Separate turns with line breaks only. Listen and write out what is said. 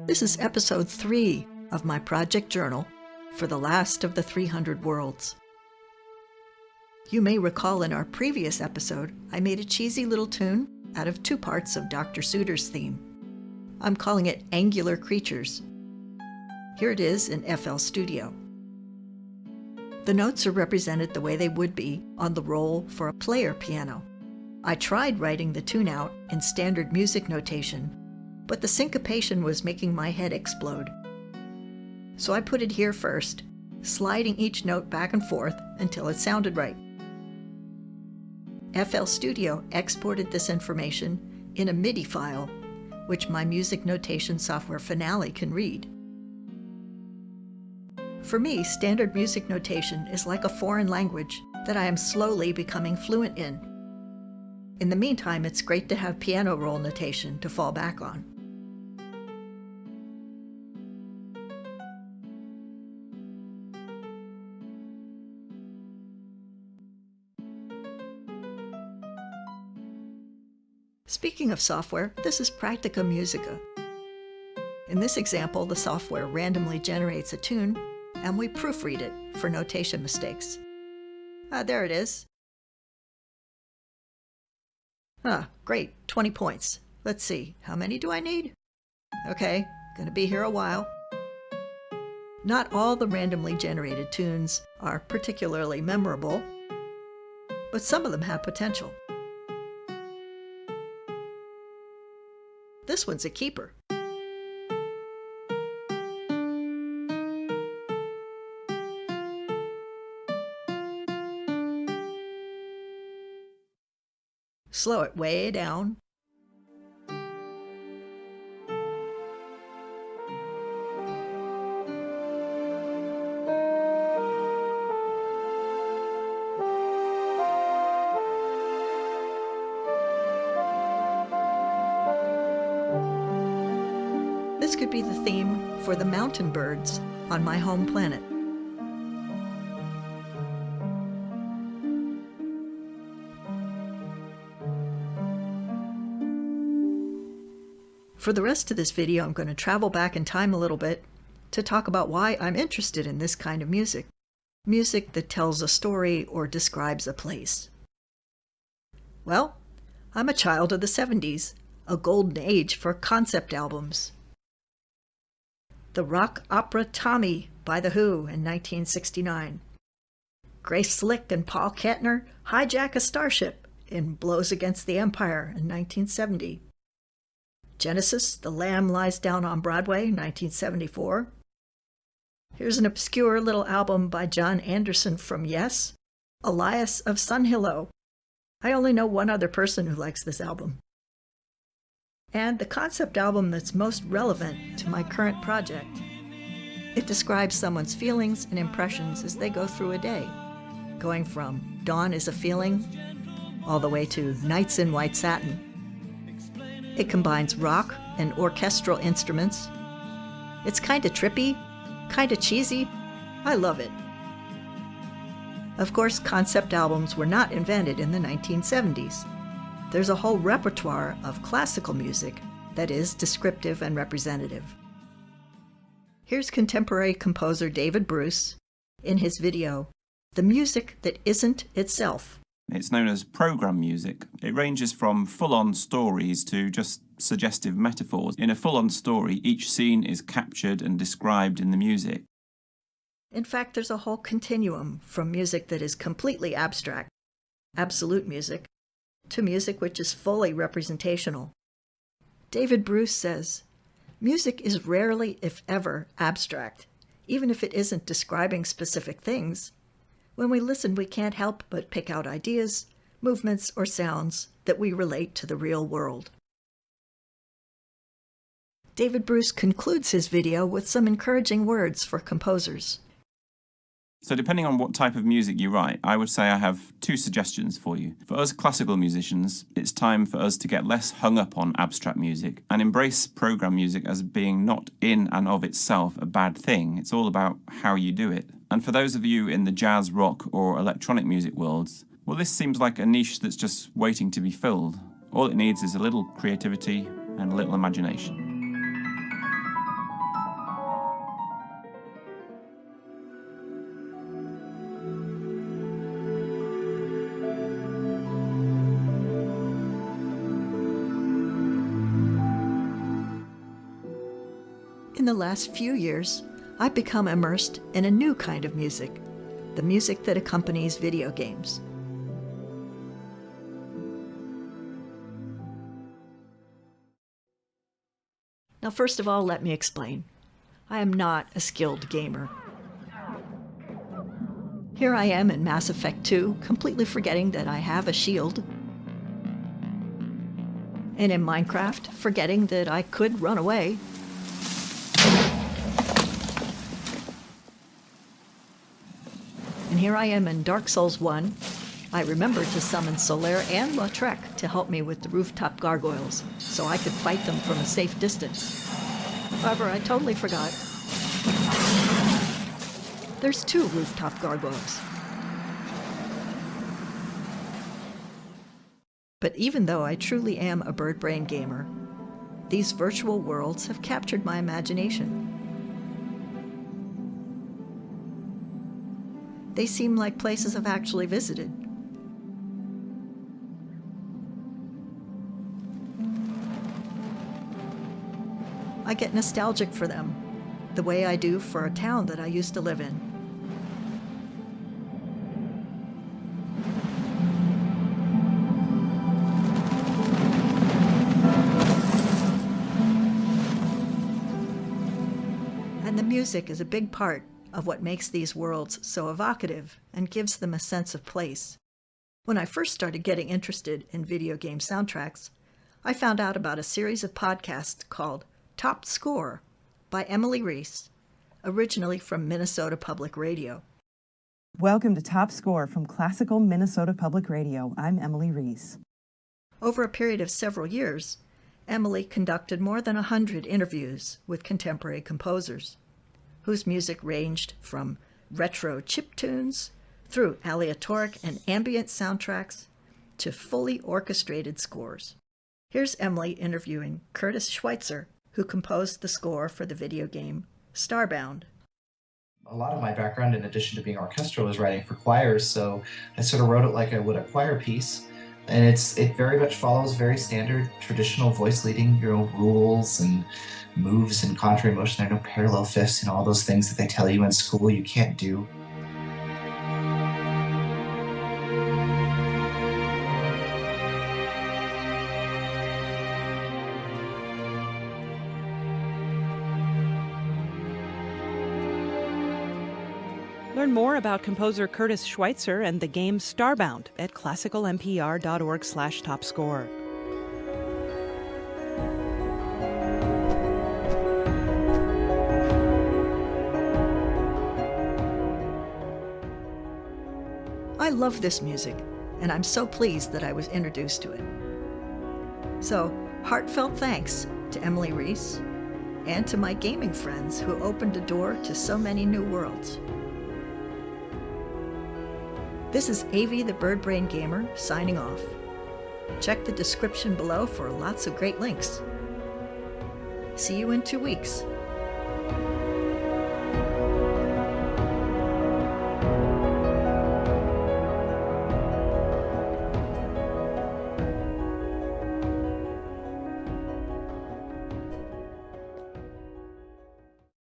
This is episode 3 of my project journal for the last of the 300 worlds. You may recall in our previous episode, I made a cheesy little tune out of 2 parts of Dr. Suiter's theme. I'm calling it Angular Creatures. Here it is in FL Studio. The notes are represented the way they would be on the roll for a player piano. I tried writing the tune out in standard music notation, but the syncopation was making my head explode. So I put it here first, sliding each note back and forth until it sounded right. FL Studio exported this information in a MIDI file, which my music notation software Finale can read. For me, standard music notation is like a foreign language that I am slowly becoming fluent in. In the meantime, it's great to have piano roll notation to fall back on. Speaking of software, this is Practica Musica. In this example, the software randomly generates a tune, and we proofread it for notation mistakes. There it is. Great, 20 points. Let's see, how many do I need? Okay, gonna be here a while. Not all the randomly generated tunes are particularly memorable, but some of them have potential. This one's a keeper. Slow it way down. This could be the theme for the mountain birds on my home planet. For the rest of this video, I'm going to travel back in time a little bit to talk about why I'm interested in this kind of music. Music that tells a story or describes a place. Well, I'm a child of the 70s, a golden age for concept albums. The rock opera Tommy by The Who in 1969. Grace Slick and Paul Kantner hijack a starship in Blows Against the Empire in 1970. Genesis, The Lamb Lies Down on Broadway, 1974. Here's an obscure little album by John Anderson from Yes, Elias of Sunhillow. I only know one other person who likes this album. And the concept album that's most relevant to my current project. It describes someone's feelings and impressions as they go through a day, going from Dawn is a Feeling all the way to Nights in White Satin. It combines rock and orchestral instruments. It's kind of trippy, kind of cheesy. I love it. Of course, concept albums were not invented in the 1970s. There's a whole repertoire of classical music that is descriptive and representative. Here's contemporary composer David Bruce in his video, The Music That Isn't Itself.
It's known as program music. It ranges from full-on stories to just suggestive metaphors. In a full-on story, each scene is captured and described in the music.
In fact, there's a whole continuum from music that is completely abstract, absolute music, to music which is fully representational. David Bruce says, music is rarely, if ever, abstract, even if it isn't describing specific things. When we listen, we can't help but pick out ideas, movements, or sounds that we relate to the real world. David Bruce concludes his video with some encouraging words for composers.
So depending on what type of music you write, I would say I have 2 suggestions for you. For us classical musicians, it's time for us to get less hung up on abstract music and embrace program music as being not in and of itself a bad thing. It's all about how you do it. And for those of you in the jazz, rock or electronic music worlds, well, this seems like a niche that's just waiting to be filled. All it needs is a little creativity and a little imagination.
In the last few years, I've become immersed in a new kind of music, the music that accompanies video games. Now, first of all, let me explain. I am not a skilled gamer. Here I am in Mass Effect 2, completely forgetting that I have a shield. And in Minecraft, forgetting that I could run away. And here I am in Dark Souls 1. I remembered to summon Solaire and Lautrec to help me with the rooftop gargoyles, so I could fight them from a safe distance. However, I totally forgot. There's 2 rooftop gargoyles. But even though I truly am a bird brain gamer, these virtual worlds have captured my imagination. They seem like places I've actually visited. I get nostalgic for them, the way I do for a town that I used to live in. And the music is a big part of what makes these worlds so evocative and gives them a sense of place. When I first started getting interested in video game soundtracks, I found out about a series of podcasts called Top Score by Emily Reese, originally from Minnesota Public Radio.
Welcome to Top Score from Classical Minnesota Public Radio. I'm Emily Reese.
Over a period of several years, Emily conducted more than 100 interviews with contemporary composers, whose music ranged from retro chiptunes through aleatoric and ambient soundtracks to fully orchestrated scores. Here's Emily interviewing Curtis Schweitzer, who composed the score for the video game Starbound.
A lot of my background, in addition to being orchestral, is writing for choirs, so I sort of wrote it like I would a choir piece. And it very much follows very standard traditional voice leading, rules and moves and contrary motion. There are no parallel fifths and all those things that they tell you in school you can't do.
Learn more about composer Curtis Schweitzer and the game Starbound at classicalmpr.org/topscore.
I love this music, and I'm so pleased that I was introduced to it. So, heartfelt thanks to Emily Reese and to my gaming friends who opened a door to so many new worlds. This is Avi the Bird Brain Gamer signing off. Check the description below for lots of great links. See you in 2 weeks.